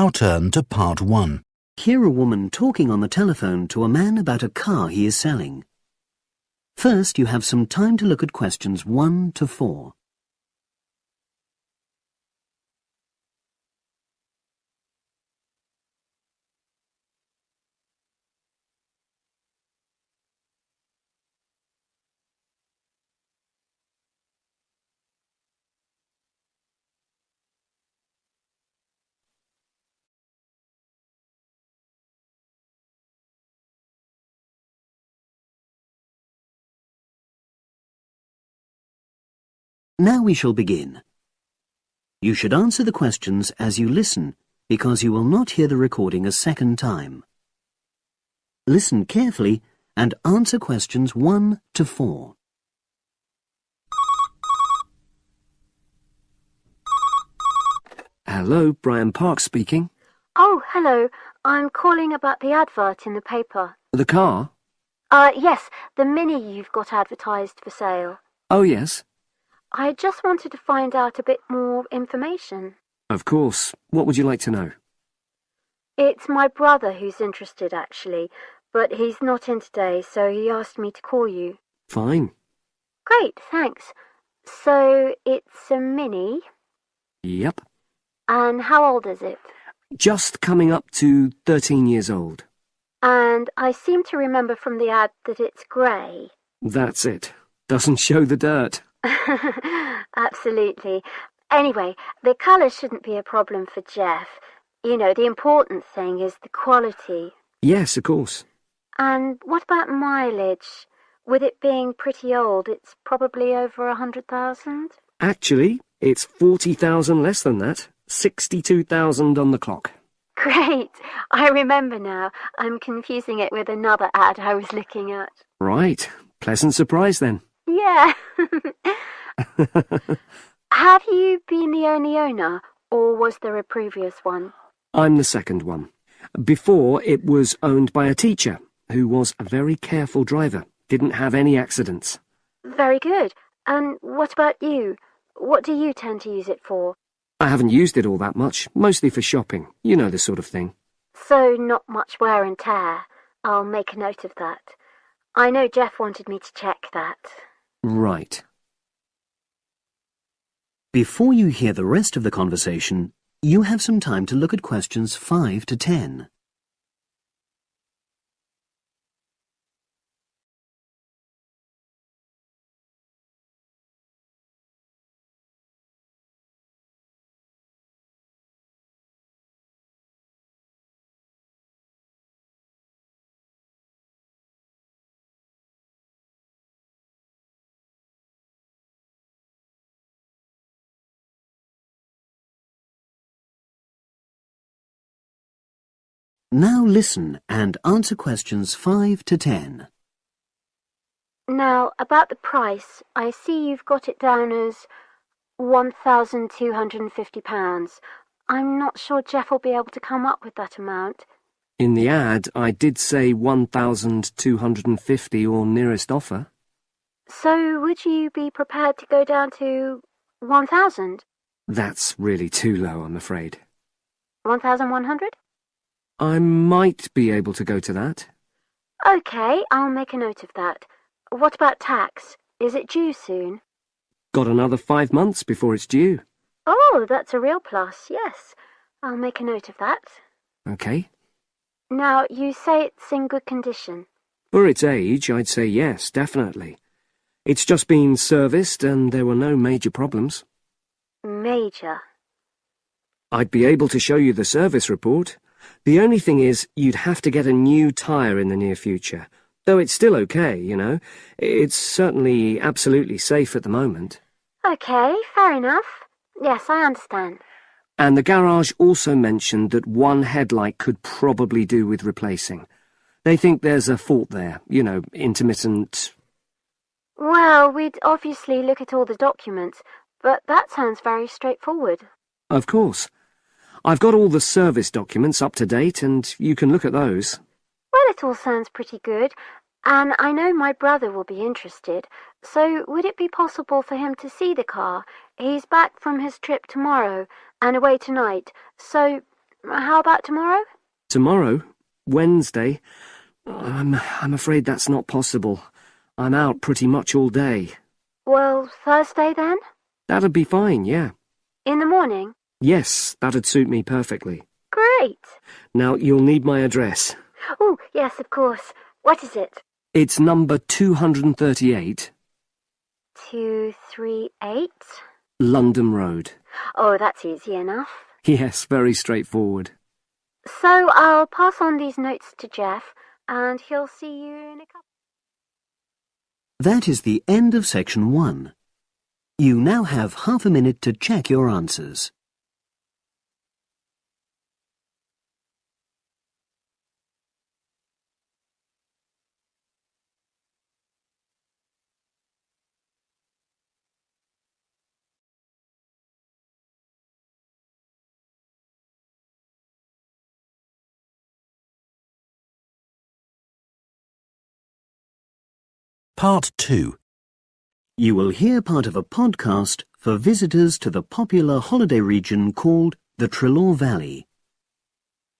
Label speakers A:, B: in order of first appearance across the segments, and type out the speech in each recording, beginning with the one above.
A: now turn to part 1.
B: Hear a woman talking on the telephone to a man about a car he is selling. First, you have some time to look at questions 1 to 4. Now we shall begin. You should answer the questions as you listen, because you will not hear the recording a second time. Listen carefully and answer questions 1 to 4.
C: Hello, Brian Park speaking.
D: Oh, hello. I'm calling about the advert in the paper.
C: The car?
D: Yes, the Mini you've got advertised for sale.
C: Oh, yes.
D: I just wanted to find out a bit more information.
C: Of course. What would you like to know?
D: It's my brother who's interested, actually, but he's not in today, so he asked me to call you.
C: Fine.
D: Great, thanks. So, it's a Mini?
C: Yep.
D: And how old is it?
C: Just coming up to 13 years old.
D: And I seem to remember from the ad that it's grey.
C: That's it. Doesn't show the dirt.
D: Absolutely. Anyway, the colour shouldn't be a problem for Jeff. You know, the important thing is the quality.
C: Yes, of course.
D: And what about mileage? With it being pretty old, it's probably over 100,000?
C: Actually, it's 40,000 less than that. 62,000 on the clock.
D: Great. I remember now. I'm confusing it with another ad I was looking at.
C: Right. Pleasant surprise then.
D: Yeah. Have you been the only owner, or was there a previous one?
C: I'm the second one. Before, it was owned by a teacher, who was a very careful driver. Didn't have any accidents.
D: Very good. And what about you? What do you tend to use it for?
C: I haven't used it all that much, mostly for shopping. You know the sort of thing.
D: So not much wear and tear. I'll make a note of that. I know Jeff wanted me to check that.
C: Right.
B: Before you hear the rest of the conversation, you have some time to look at questions 5 to 10. Now listen and answer questions 5 to 10.
D: Now, about the price, I see you've got it down as £1,250. I'm not sure Jeff will be able to come up with that amount.
C: In the ad, I did say 1,250 or nearest offer.
D: So would you be prepared to go down to 1,000?
C: That's really too low, I'm afraid.
D: 1,100?
C: I might be able to go to that.
D: OK, I'll make a note of that. What about tax? Is it due soon?
C: Got another 5 months before it's due.
D: Oh, that's a real plus, yes. I'll make a note of that.
C: OK.
D: Now, you say it's in good condition.
C: For its age, I'd say yes, definitely. It's just been serviced and there were no major problems.
D: Major?
C: I'd be able to show you the service report. The only thing is, you'd have to get a new tyre in the near future. Though it's still okay, you know. It's certainly absolutely safe at the moment.
D: OK, fair enough. Yes, I understand.
C: And the garage also mentioned that one headlight could probably do with replacing. They think there's a fault there, you know, intermittent...
D: Well, we'd obviously look at all the documents, but that sounds very straightforward.
C: Of course. I've got all the service documents up to date, and you can look at those.
D: Well, it all sounds pretty good, and I know my brother will be interested, so would it be possible for him to see the car? He's back from his trip tomorrow, and away tonight, so How about tomorrow?
C: Tomorrow? Wednesday? I'm afraid that's not possible. I'm out pretty much all day.
D: Well, Thursday then?
C: That'd be fine, yeah.
D: In the morning?
C: Yes, that'd suit me perfectly.
D: Great.
C: Now, you'll need my address.
D: Oh, yes, of course. What is it?
C: It's number 238.
D: 238?
C: London Road.
D: Oh, that's easy enough.
C: Yes, very straightforward.
D: So I'll pass on these notes to Jeff, and he'll see you in a couple.
B: That is the end of section 1. You now have half a minute to check your answers.
A: Part 2.
B: You will hear part of a podcast for visitors to the popular holiday region called the Trelaw Valley.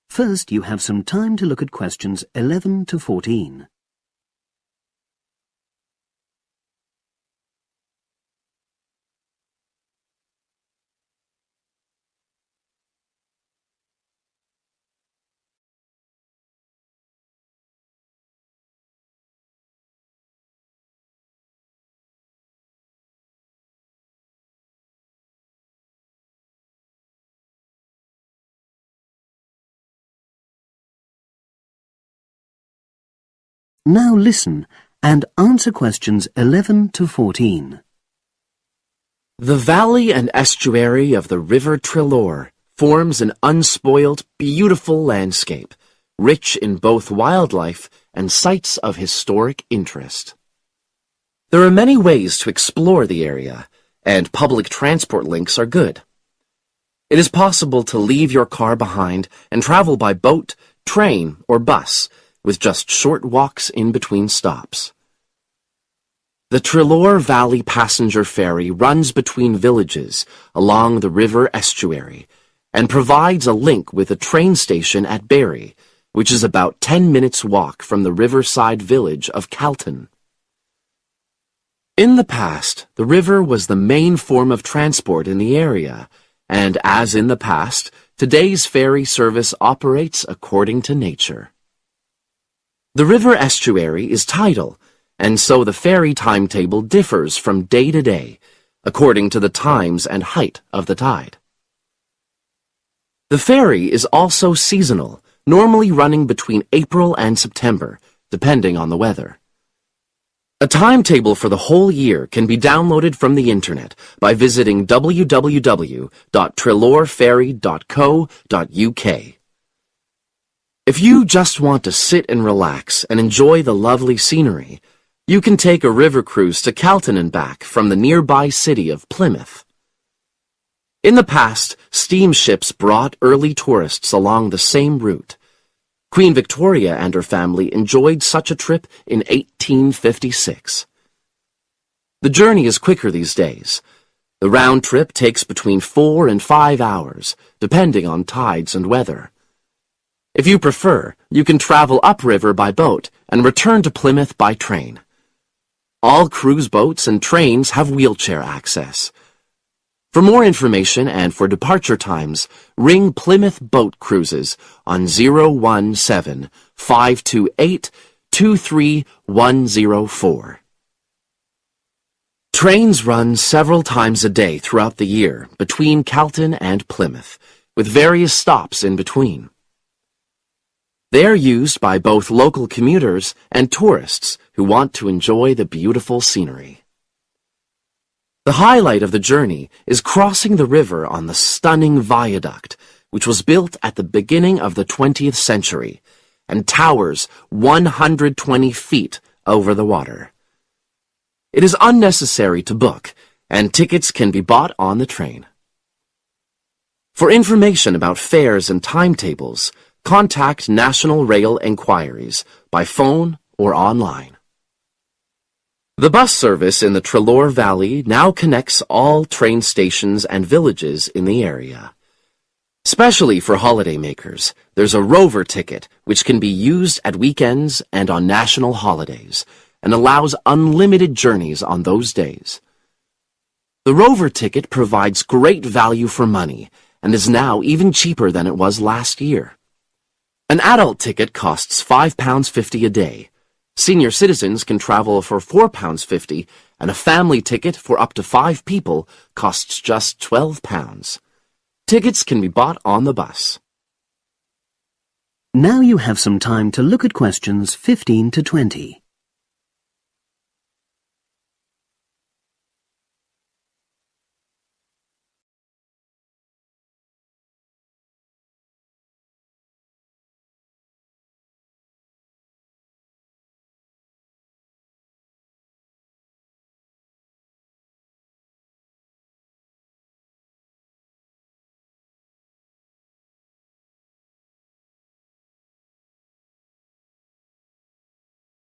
B: First, you have some time to look at questions 11 to 14. Now listen and answer questions 11 to 14.
E: The valley and estuary of the River Trelaw forms an unspoiled, beautiful landscape, rich in both wildlife and sites of historic interest. There are many ways to explore the area, and public transport links are good. It is possible to leave your car behind and travel by boat, train, or bus, with just short walks in between stops. The Trelaw Valley Passenger Ferry runs between villages along the river estuary and provides a link with a train station at Barry, which is about 10 minutes' walk from the riverside village of Calton. In the past, the river was the main form of transport in the area, and as in the past, today's ferry service operates according to nature. The river estuary is tidal, and so the ferry timetable differs from day to day, according to the times and height of the tide. The ferry is also seasonal, normally running between April and September, depending on the weather. A timetable for the whole year can be downloaded from the internet by visiting www.trelawferry.co.uk. If you just want to sit and relax and enjoy the lovely scenery, you can take a river cruise to Calton and back from the nearby city of Plymouth. In the past, steamships brought early tourists along the same route. Queen Victoria and her family enjoyed such a trip in 1856. The journey is quicker these days. The round trip takes between 4 and 5 hours, depending on tides and weather. If you prefer, you can travel upriver by boat and return to Plymouth by train. All cruise boats and trains have wheelchair access. For more information and for departure times, ring Plymouth Boat Cruises on 017-528-23104. Trains run several times a day throughout the year between Calton and Plymouth, with various stops in between. They are used by both local commuters and tourists who want to enjoy the beautiful scenery. The highlight of the journey is crossing the river on the stunning viaduct, which was built at the beginning of the 20th century and towers 120 feet over the water. It is unnecessary to book, and tickets can be bought on the train. For information about fares and timetables, contact National Rail Enquiries by phone or online. The bus service in the Trelaw Valley now connects all train stations and villages in the area. Especially for holidaymakers, there's a rover ticket which can be used at weekends and on national holidays and allows unlimited journeys on those days. The rover ticket provides great value for money and is now even cheaper than it was last year. An adult ticket costs £5.50 a day. Senior citizens can travel for £4.50, and a family ticket for up to 5 people costs just £12. Tickets can be bought on the bus.
B: Now you have some time to look at questions 15 to 20.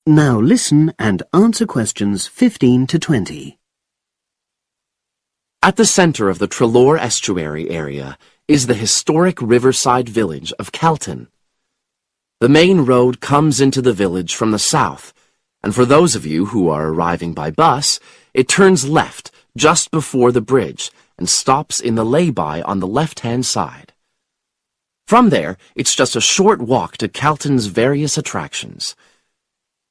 B: Now listen and answer questions 15 to 20.
E: At the center of the Treloar Estuary area is the historic riverside village of Calton. The main road comes into the village from the south, and for those of you who are arriving by bus, it turns left just before the bridge and stops in the lay-by on the left-hand side. From there, it's just a short walk to Calton's various attractions.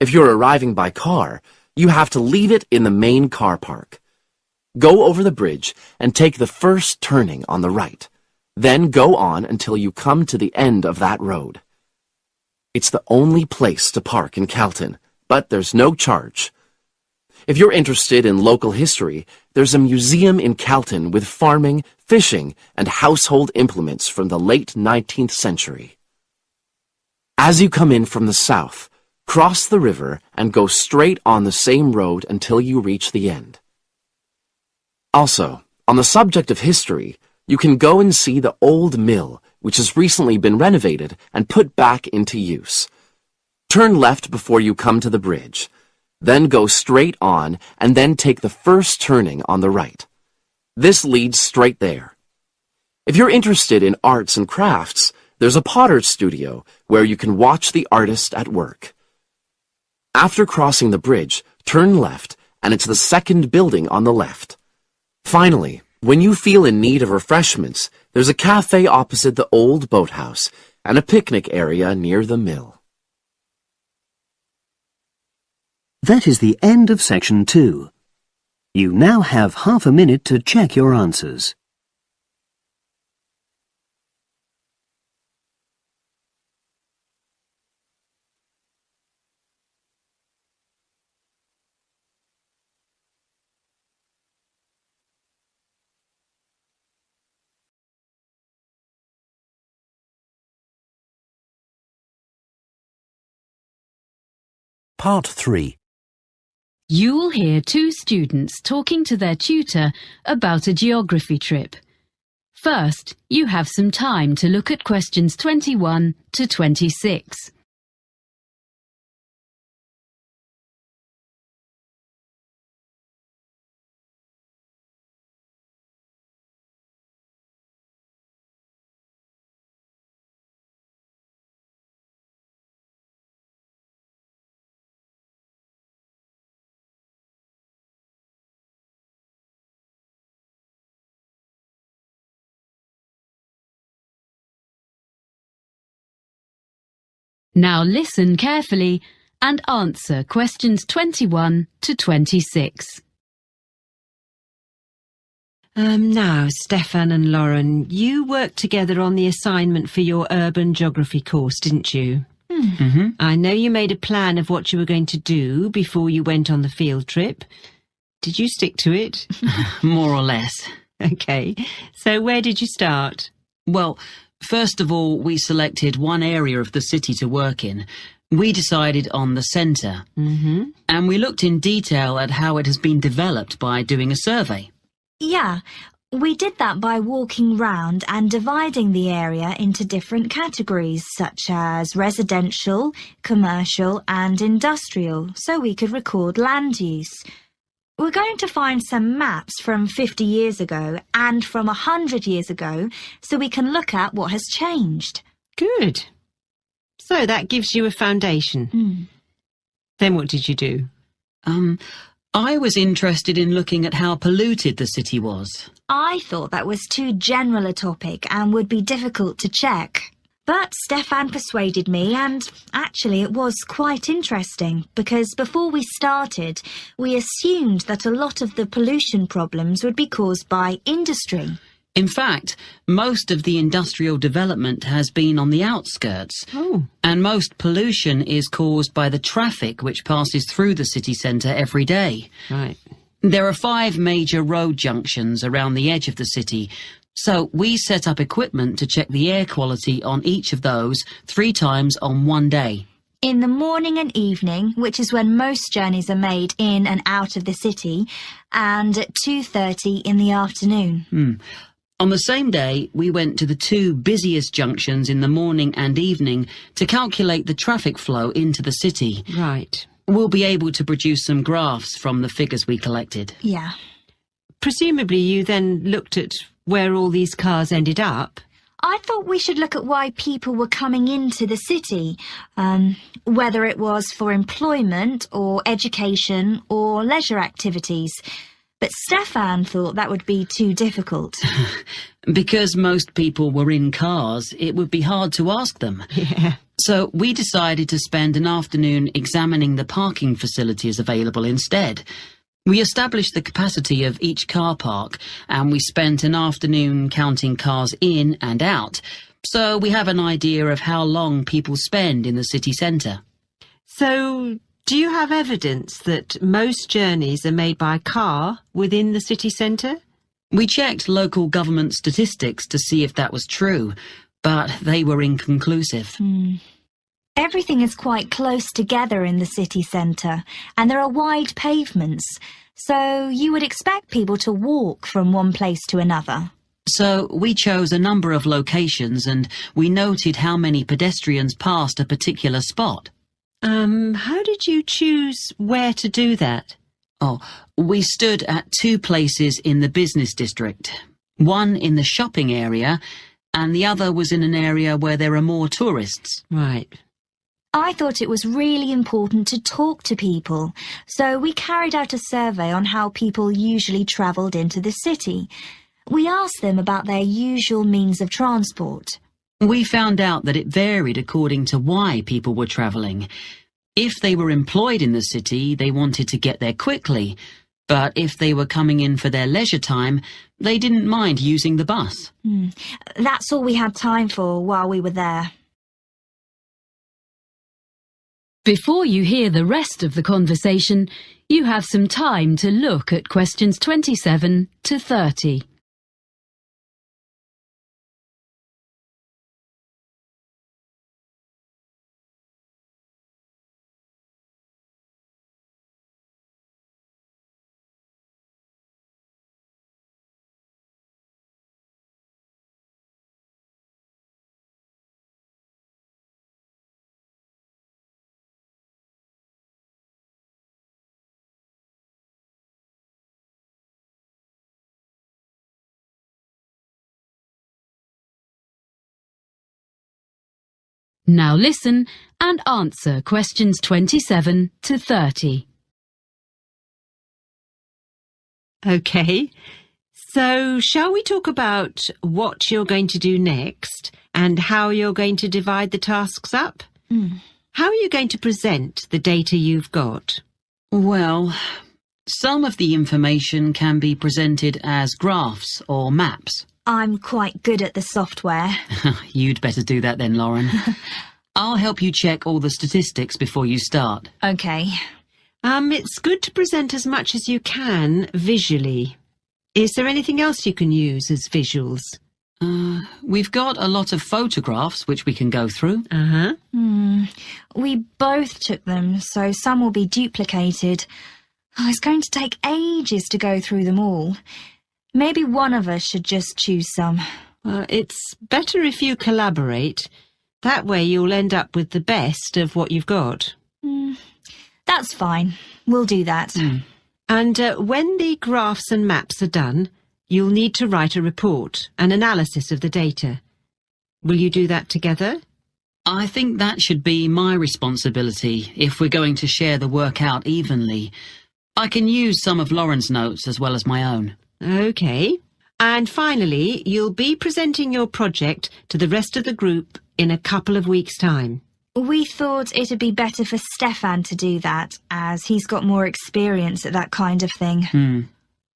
E: If you're arriving by car, you have to leave it in the main car park. Go over the bridge and take the first turning on the right. Then go on until you come to the end of that road. It's the only place to park in Calton, but there's no charge. If you're interested in local history, there's a museum in Calton with farming, fishing, and household implements from the late 19th century. As you come in from the south, cross the river and go straight on the same road until you reach the end. Also, on the subject of history, you can go and see the old mill, which has recently been renovated and put back into use. Turn left before you come to the bridge, then go straight on and then take the first turning on the right. This leads straight there. If you're interested in arts and crafts, there's a potter's studio where you can watch the artist at work. After crossing the bridge, turn left, and it's the second building on the left. Finally, when you feel in need of refreshments, there's a cafe opposite the old boathouse and a picnic area near the mill.
B: That is the end of section 2. You now have half a minute to check your answers.
A: Part 3.
F: You will hear 2 students talking to their tutor about a geography trip. First, you have some time to look at questions 21 to 26. Now listen carefully and answer questions 21 to 26.
G: Now, Stefan and Lauren, you worked together on the assignment for your urban geography course, didn't you?
F: Mm-hmm.
G: I know you made a plan of what you were going to do before you went on the field trip. Did you stick to it?
H: More or less.
G: Okay, so where did you start?
H: Well, first of all, we selected one area of the city to work in. We decided on the centre. And we looked in detail at how it has been developed by doing a survey.
I: Yeah, we did that by walking round and dividing the area into different categories such as residential, commercial and industrial, so we could record land use. We're going to find some maps from 50 years ago and from 100 years ago so we can look at what has changed.
G: Good. So that gives you a foundation. Then what did you do?
H: I was interested in looking at how polluted the city was.
I: I thought that was too general a topic and would be difficult to check. But Stefan persuaded me, and actually it was quite interesting because before we started, we assumed that a lot of the pollution problems would be caused by industry.
H: In fact, most of the industrial development has been on the outskirts. And most pollution is caused by the traffic which passes through the city centre every day.
G: Right.
H: There are 5 major road junctions around the edge of the city, so we set up equipment to check the air quality on each of those 3 times on one day.
I: In the morning and evening, which is when most journeys are made in and out of the city, and at 2:30 in the afternoon.
H: On the same day, we went to the 2 busiest junctions in the morning and evening to calculate the traffic flow into the city.
G: Right.
H: We'll be able to produce some graphs from the figures we collected.
I: Yeah.
G: Presumably you then looked at where all these cars ended up.
I: I thought we should look at why people were coming into the city, whether it was for employment or education or leisure activities. But Stefan thought that would be too difficult.
H: Because most people were in cars, it would be hard to ask them.
G: Yeah.
H: So we decided to spend an afternoon examining the parking facilities available instead. We established the capacity of each car park, and we spent an afternoon counting cars in and out, so we have an idea of how long people spend in the city centre.
G: So, do you have evidence that most journeys are made by car within the city centre?
H: We checked local government statistics to see if that was true, but they were inconclusive.
I: Everything is quite close together in the city centre, and there are wide pavements, so you would expect people to walk from one place to another.
H: So we chose a number of locations and we noted how many pedestrians passed a particular spot.
G: How did you choose where to do that?
H: We stood at 2 places in the business district. One in the shopping area, and the other was in an area where there are more tourists.
G: Right.
I: I thought it was really important to talk to people, so we carried out a survey on how people usually travelled into the city. We asked them about their usual means of transport.
H: We found out that it varied according to why people were travelling. If they were employed in the city, they wanted to get there quickly, but if they were coming in for their leisure time, they didn't mind using the bus.
I: That's all we had time for while we were there.
F: Before you hear the rest of the conversation, you have some time to look at questions 27 to 30. Now listen and answer questions 27 to 30.
G: OK. So, shall we talk about what you're going to do next and how you're going to divide the tasks up? How are you going to present the data you've got?
H: Well, some of the information can be presented as graphs or maps.
I: I'm quite good at the software.
H: You'd better do that then, Lauren. I'll help you check all the statistics before you start.
I: OK.
G: It's good to present as much as you can visually. Is there anything else you can use as visuals?
H: We've got a lot of photographs which we can go through.
I: We both took them, so some will be duplicated. It's going to take ages to go through them all. Maybe one of us should just choose some.
G: It's better if you collaborate. That way you'll end up with the best of what you've got.
I: That's fine. We'll do that.
G: And when the graphs and maps are done, you'll need to write a report, an analysis of the data. Will you do that together?
H: I think that should be my responsibility if we're going to share the work out evenly. I can use some of Lauren's notes as well as my own.
G: OK. And finally, you'll be presenting your project to the rest of the group in a couple of weeks' time.
I: We thought it'd be better for Stefan to do that, as he's got more experience at that kind of thing.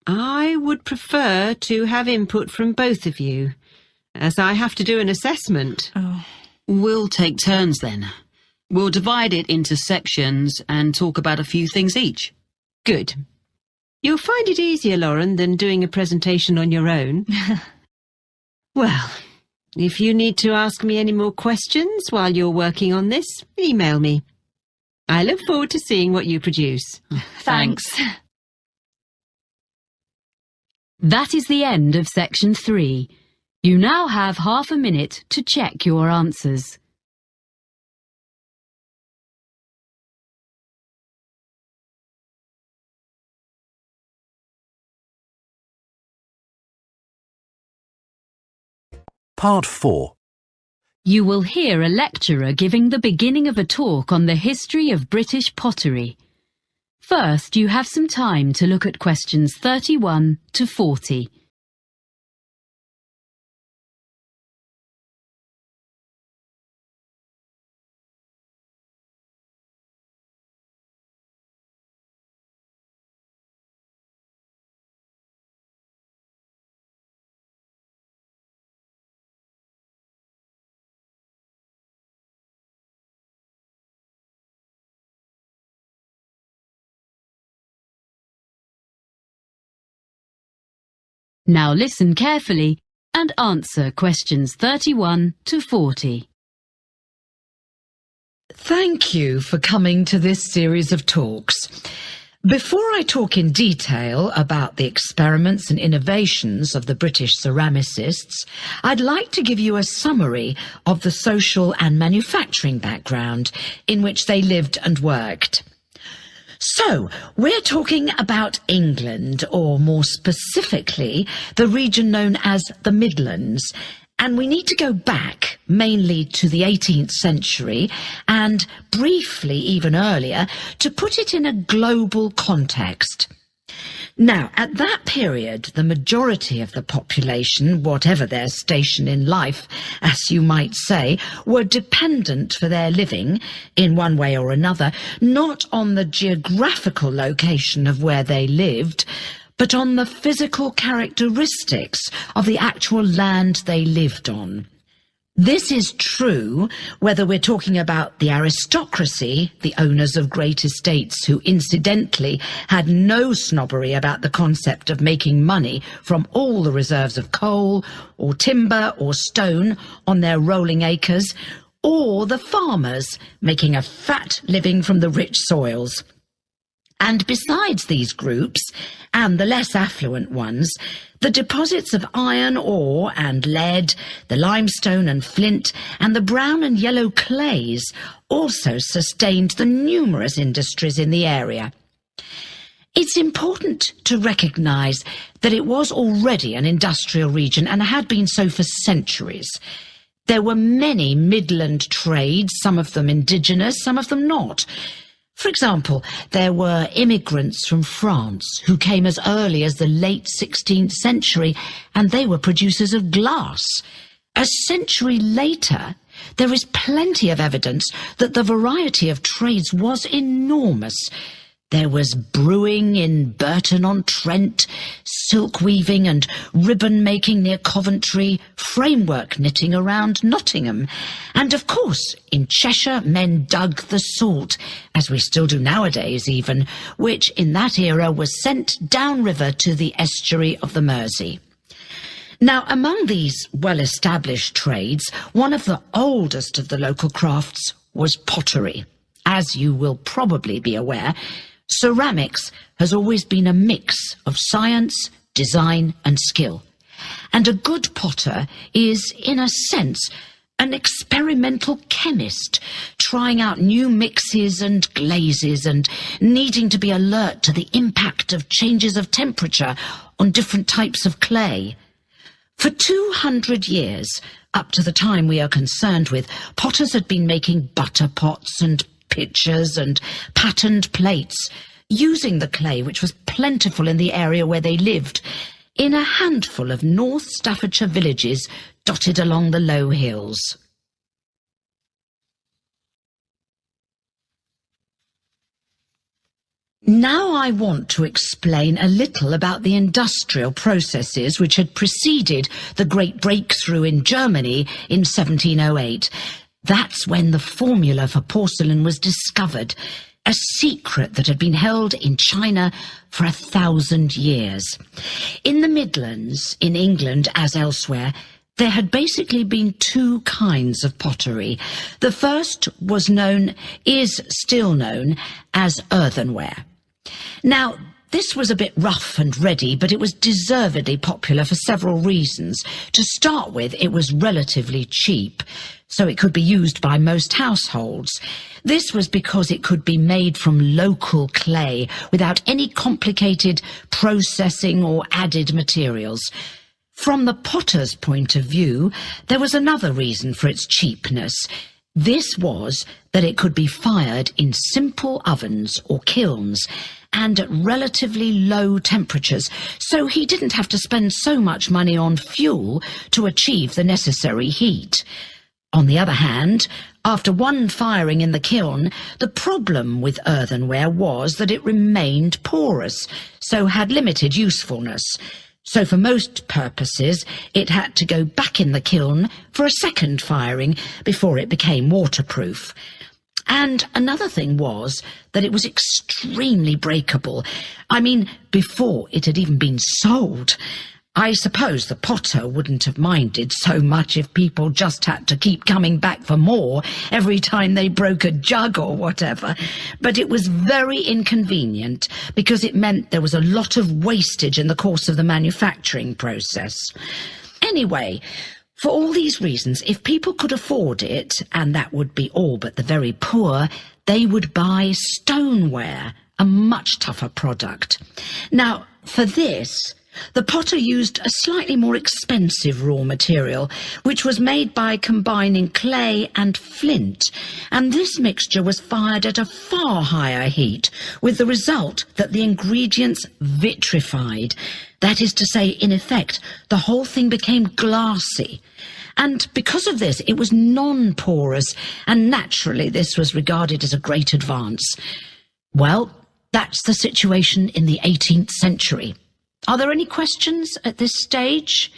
G: I would prefer to have input from both of you, as I have to do an assessment.
I: Oh.
H: We'll take turns then. We'll divide it into sections and talk about a few things each.
G: Good. You'll find it easier, Lauren, than doing a presentation on your own. Well, if you need to ask me any more questions while you're working on this, email me. I look forward to seeing what you produce.
I: Thanks.
F: That is the end of section 3. You now have half a minute to check your answers.
A: Part 4.
F: You will hear a lecturer giving the beginning of a talk on the history of British pottery. First, you have some time to look at questions 31 to 40. Now listen carefully and answer questions 31 to 40.
J: Thank you for coming to this series of talks. Before I talk in detail about the experiments and innovations of the British ceramicists, I'd like to give you a summary of the social and manufacturing background in which they lived and worked. So, we're talking about England, or more specifically, the region known as the Midlands, and we need to go back mainly to the 18th century and briefly even earlier to put it in a global context. Now, at that period, the majority of the population, whatever their station in life, as you might say, were dependent for their living, in one way or another, not on the geographical location of where they lived, but on the physical characteristics of the actual land they lived on. This is true whether we're talking about the aristocracy, the owners of great estates who incidentally had no snobbery about the concept of making money from all the reserves of coal or timber or stone on their rolling acres, or the farmers making a fat living from the rich soils. And besides these groups, and the less affluent ones, the deposits of iron ore and lead, the limestone and flint, and the brown and yellow clays also sustained the numerous industries in the area. It's important to recognise that it was already an industrial region and had been so for centuries. There were many Midland trades, some of them indigenous, some of them not. For example, there were immigrants from France who came as early as the late 16th century, and they were producers of glass. A century later, there is plenty of evidence that the variety of trades was enormous. There was brewing in Burton-on-Trent, silk weaving and ribbon making near Coventry, framework knitting around Nottingham, and of course in Cheshire men dug the salt, as we still do nowadays even, which in that era was sent downriver to the estuary of the Mersey. Now, among these well-established trades, one of the oldest of the local crafts was pottery. As you will probably be aware, ceramics has always been a mix of science, design and skill. And a good potter is, in a sense, an experimental chemist, trying out new mixes and glazes and needing to be alert to the impact of changes of temperature on different types of clay. For 200 years, up to the time we are concerned with, potters had been making butter pots and pitchers and patterned plates, using the clay which was plentiful in the area where they lived, in a handful of North Staffordshire villages dotted along the low hills. Now I want to explain a little about the industrial processes which had preceded the great breakthrough in Germany in 1708. That's when the formula for porcelain was discovered, a secret that had been held in China for 1,000 years. In the Midlands, in England as elsewhere, there had basically been two kinds of pottery. The first is still known as earthenware. Now, this was a bit rough and ready, but it was deservedly popular for several reasons. To start with, it was relatively cheap, so it could be used by most households. This was because it could be made from local clay without any complicated processing or added materials. From the potter's point of view, there was another reason for its cheapness. This was that it could be fired in simple ovens or kilns and at relatively low temperatures, so he didn't have to spend so much money on fuel to achieve the necessary heat. On the other hand, after one firing in the kiln, the problem with earthenware was that it remained porous, so had limited usefulness. So for most purposes, it had to go back in the kiln for a second firing before it became waterproof. And another thing was that it was extremely breakable. I mean, before it had even been sold. I suppose the potter wouldn't have minded so much if people just had to keep coming back for more every time they broke a jug or whatever. But it was very inconvenient because it meant there was a lot of wastage in the course of the manufacturing process. Anyway, for all these reasons, if people could afford it, and that would be all but the very poor, they would buy stoneware, a much tougher product. Now, for this, the potter used a slightly more expensive raw material, which was made by combining clay and flint, and this mixture was fired at a far higher heat, with the result that the ingredients vitrified. That is to say, in effect, the whole thing became glassy. And because of this, it was non-porous, and naturally this was regarded as a great advance. Well, that's the situation in the 18th century. Are there any questions at this stage?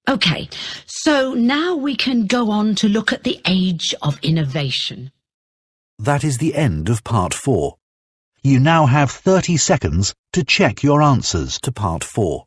J: OK, so now we can go on to look at the age of innovation.
A: That is the end of Part 4. You now have 30 seconds to check your answers to Part 4.